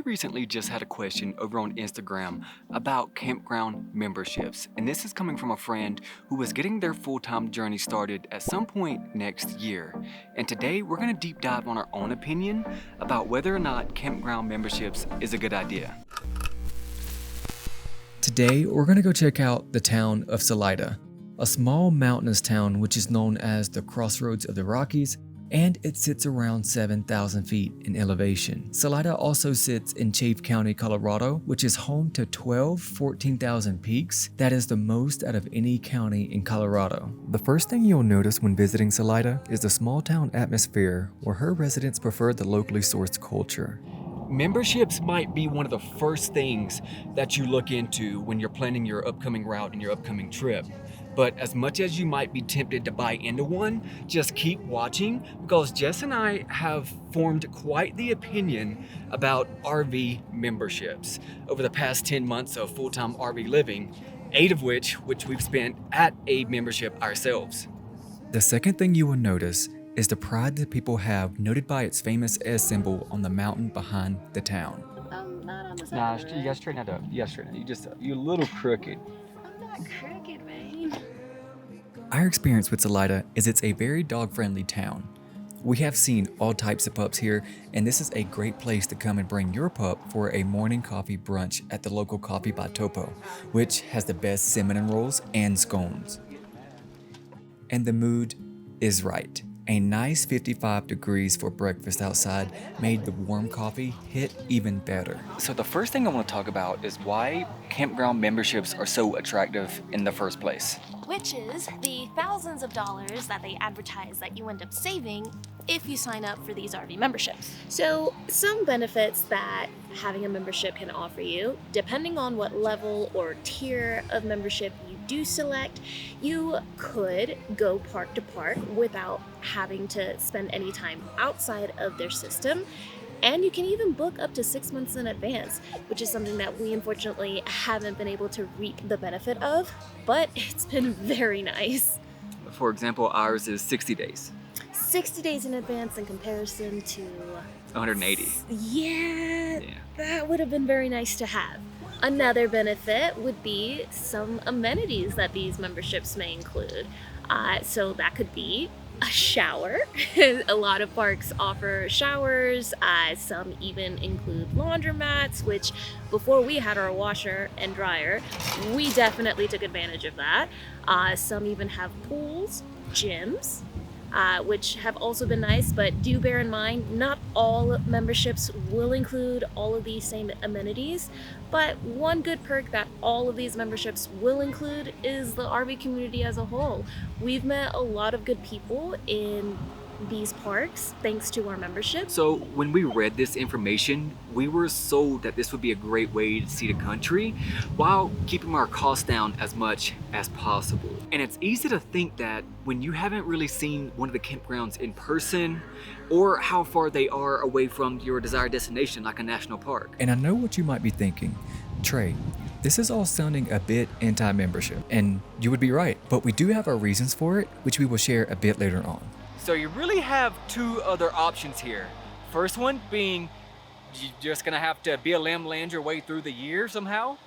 recently just had a question over on Instagram about campground memberships, and this is coming from a friend who was getting their full-time journey started at some point next year. And today we're going to deep dive on our own opinion about whether or not campground memberships is a good idea. Today we're going to go check out the town of Salida, a small mountainous town which is known as the crossroads of the Rockies, and it sits around 7,000 feet in elevation. Salida also sits in Chaffee County, Colorado, which is home to 12 14,000 peaks. That is the most out of any county in Colorado. The first thing you'll notice when visiting Salida is the small town atmosphere where her residents prefer the locally sourced culture. Memberships might be one of the first things that you look into when you're planning your upcoming route and your upcoming trip. But as much as you might be tempted to buy into one, just keep watching, because Jess and I have formed quite the opinion about RV memberships over the past 10 months of full-time RV living, 8 of which we've spent at a membership ourselves. The second thing you will notice is the pride that people have, noted by its famous S symbol on the mountain behind the town. Not on the side. Nah, you gotta straighten that up. You gotta straighten it. You're a little crooked. I'm not crooked, man. Our experience with Salida is it's a very dog-friendly town. We have seen all types of pups here, and this is a great place to come and bring your pup for a morning coffee brunch at the local Coffee by Topo, which has the best cinnamon rolls and scones. And the mood is right. A nice 55 degrees for breakfast outside made the warm coffee hit even better. So the first thing I want to talk about is why campground memberships are so attractive in the first place. Which is the thousands of dollars that they advertise that you end up saving if you sign up for these RV memberships. So some benefits that having a membership can offer you, depending on what level or tier of membership you do select, you could go park to park without having to spend any time outside of their system. And you can even book up to 6 months in advance, which is something that we unfortunately haven't been able to reap the benefit of, but it's been very nice. For example, ours is 60 days. 60 days in advance in comparison to 180. Yeah, that would have been very nice to have. Another benefit would be some amenities that these memberships may include. So that could be a shower. A lot of parks offer showers. Some even include laundromats, which before we had our washer and dryer, we definitely took advantage of that. Some even have pools, gyms, which have also been nice, but do bear in mind, not all memberships will include all of these same amenities. But one good perk that all of these memberships will include is the RV community as a whole. We've met a lot of good people in these parks thanks to our membership. So when we read this information, we were sold that this would be a great way to see the country while keeping our costs down as much as possible. And it's easy to think that when you haven't really seen one of the campgrounds in person or how far they are away from your desired destination, like a national park. And I know what you might be thinking, Trey, this is all sounding a bit anti-membership, and you would be right, but we do have our reasons for it, which we will share a bit later on. So you really have two other options here. First one being you're just gonna have to BLM land your way through the year somehow.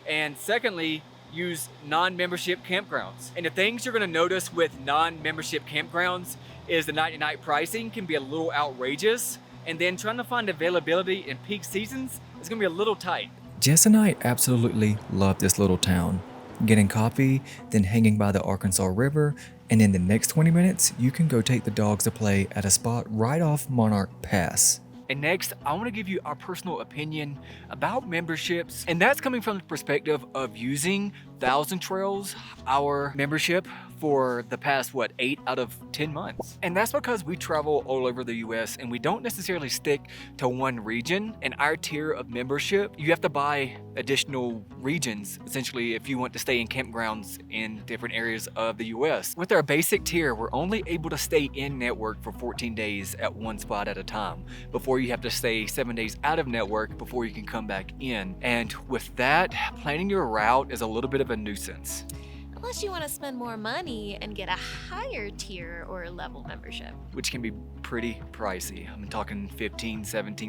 And secondly, use non-membership campgrounds. And the things you're gonna notice with non-membership campgrounds is the night-to-night pricing can be a little outrageous. And then trying to find availability in peak seasons is gonna be a little tight. Jess and I absolutely love this little town. Getting coffee, then hanging by the Arkansas River, and in the next 20 minutes, you can go take the dogs to play at a spot right off Monarch Pass. And next, I want to give you our personal opinion about memberships, and that's coming from the perspective of using Thousand Trails, our membership, for the past, 8 out of 10 months. And that's because we travel all over the US and we don't necessarily stick to one region. In our tier of membership, you have to buy additional regions, essentially, if you want to stay in campgrounds in different areas of the US. With our basic tier, we're only able to stay in network for 14 days at one spot at a time, before you have to stay 7 days out of network before you can come back in. And with that, planning your route is a little bit of a nuisance. Unless you want to spend more money and get a higher tier or level membership. Which can be pretty pricey. I'm talking $15,000,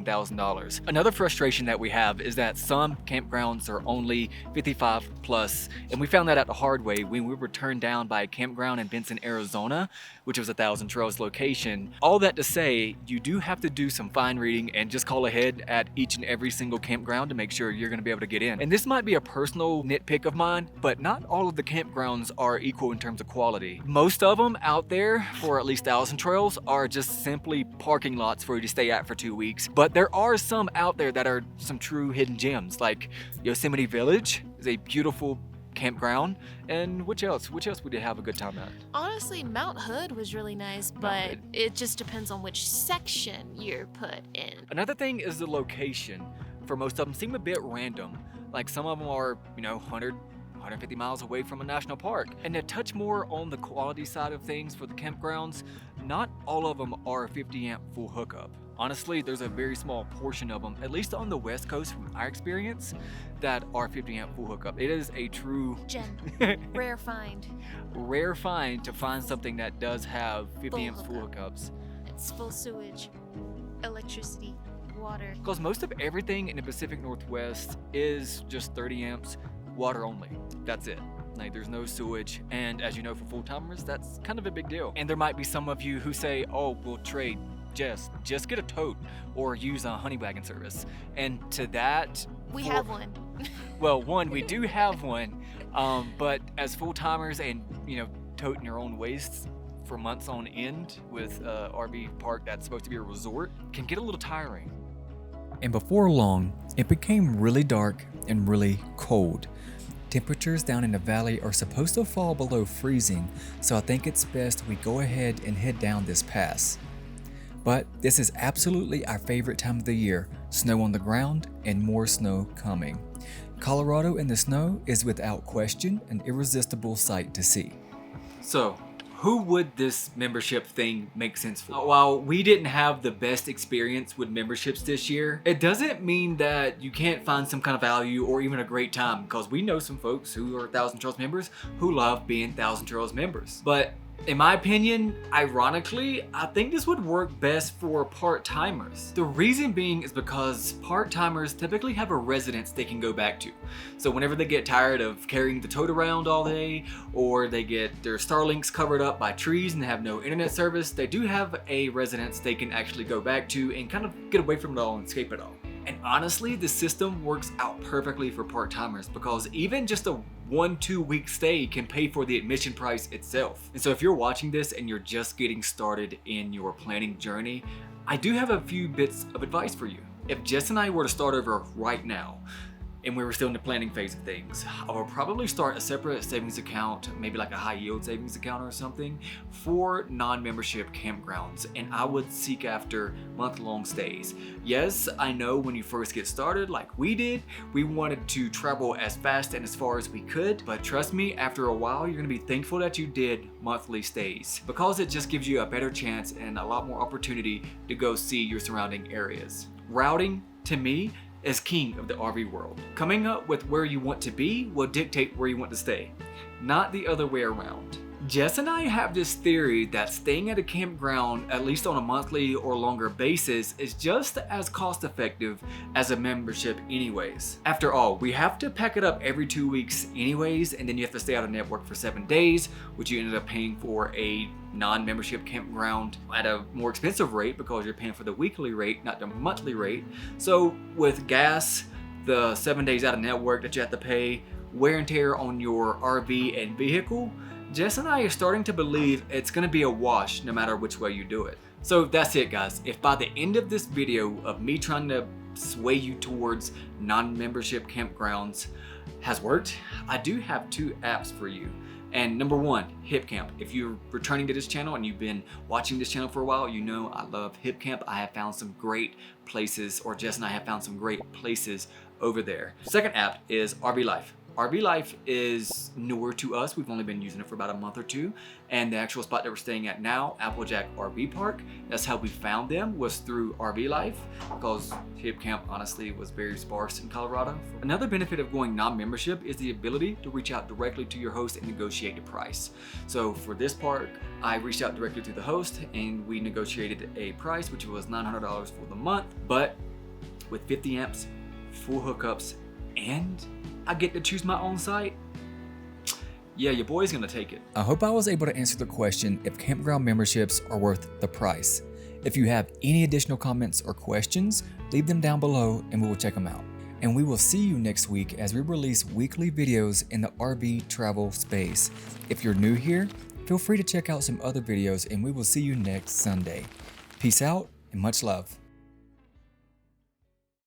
$17,000. Another frustration that we have is that some campgrounds are only 55 plus, and we found that out the hard way when we were turned down by a campground in Benson, Arizona, which was a Thousand Trails location. All that to say, you do have to do some fine reading and just call ahead at each and every single campground to make sure you're going to be able to get in. And this might be a personal nitpick of mine, but not all of the campgrounds are equal in terms of quality. Most of them out there, for at least Thousand Trails, are just simply parking lots for you to stay at for 2 weeks. But there are some out there that are some true hidden gems, like Yosemite Village is a beautiful campground. And which else would you have a good time at? Honestly, Mount Hood was really nice, but it just depends on which section you're put in. Another thing is the location. For most of them seem a bit random. Like some of them are, 150 miles away from a national park. And to touch more on the quality side of things for the campgrounds, not all of them are 50 amp full hookup. Honestly, there's a very small portion of them, at least on the West Coast from our experience, that are 50 amp full hookup. It is a true gem. Rare find. Rare find to find something that does have 50 amp full hookups. It's full sewage, electricity, water. Because most of everything in the Pacific Northwest is just 30 amps, water only. That's it. Like, there's no sewage, and as you know, for full-timers, that's kind of a big deal. And there might be some of you who say, oh, we'll trade, just get a tote or use a honey wagon service. And to that, we have one. Well, one, we do have one, but as full-timers and, toting your own waste for months on end with a RV park that's supposed to be a resort can get a little tiring. And before long, it became really dark and really cold. Temperatures down in the valley are supposed to fall below freezing, so I think it's best we go ahead and head down this pass. But this is absolutely our favorite time of the year, snow on the ground and more snow coming. Colorado in the snow is without question an irresistible sight to see. So, who would this membership thing make sense for? While we didn't have the best experience with memberships this year, it doesn't mean that you can't find some kind of value or even a great time, because we know some folks who are Thousand Trails members who love being Thousand Trails members. But in my opinion, ironically, I think this would work best for part-timers. The reason being is because part-timers typically have a residence they can go back to. So whenever they get tired of carrying the tote around all day, or they get their Starlinks covered up by trees and have no internet service, they do have a residence they can actually go back to and kind of get away from it all and escape it all. And honestly, the system works out perfectly for part-timers, because even just a 1-2 week stay can pay for the admission price itself. And so if you're watching this and you're just getting started in your planning journey, I do have a few bits of advice for you. If Jess and I were to start over right now, and we were still in the planning phase of things, I would probably start a separate savings account, maybe like a high yield savings account or something, for non-membership campgrounds, and I would seek after month-long stays. Yes, I know when you first get started, like we did, we wanted to travel as fast and as far as we could, but trust me, after a while, you're gonna be thankful that you did monthly stays, because it just gives you a better chance and a lot more opportunity to go see your surrounding areas. Routing, to me, is king of the RV world. Coming up with where you want to be will dictate where you want to stay, not the other way around. Jess and I have this theory that staying at a campground, at least on a monthly or longer basis, is just as cost effective as a membership anyways. After all, we have to pack it up every 2 weeks anyways, and then you have to stay out of network for 7 days, which you ended up paying for a non-membership campground at a more expensive rate because you're paying for the weekly rate, not the monthly rate. So with gas, the 7 days out of network that you have to pay, wear and tear on your RV and vehicle, Jess and I are starting to believe it's going to be a wash no matter which way you do it. So that's it, guys. If by the end of this video of me trying to sway you towards non-membership campgrounds has worked, I do have 2 apps for you. And number 1, HipCamp. If you're returning to this channel and you've been watching this channel for a while, you know I love HipCamp. I have found some great places, or Jess and I have found some great places over there. Second app is RV Life. RV Life is newer to us. We've only been using it for about a month or two. And the actual spot that we're staying at now, Applejack RV Park, that's how we found them, was through RV Life, because Hip Camp honestly was very sparse in Colorado. Another benefit of going non-membership is the ability to reach out directly to your host and negotiate the price. So for this park, I reached out directly to the host and we negotiated a price, which was $900 for the month, but with 50 amps, full hookups, and I get to choose my own site. Yeah, your boy's gonna take it. I hope I was able to answer the question if campground memberships are worth the price. If you have any additional comments or questions, leave them down below and we will check them out. And we will see you next week as we release weekly videos in the RV travel space. If you're new here, feel free to check out some other videos and we will see you next Sunday. Peace out and much love.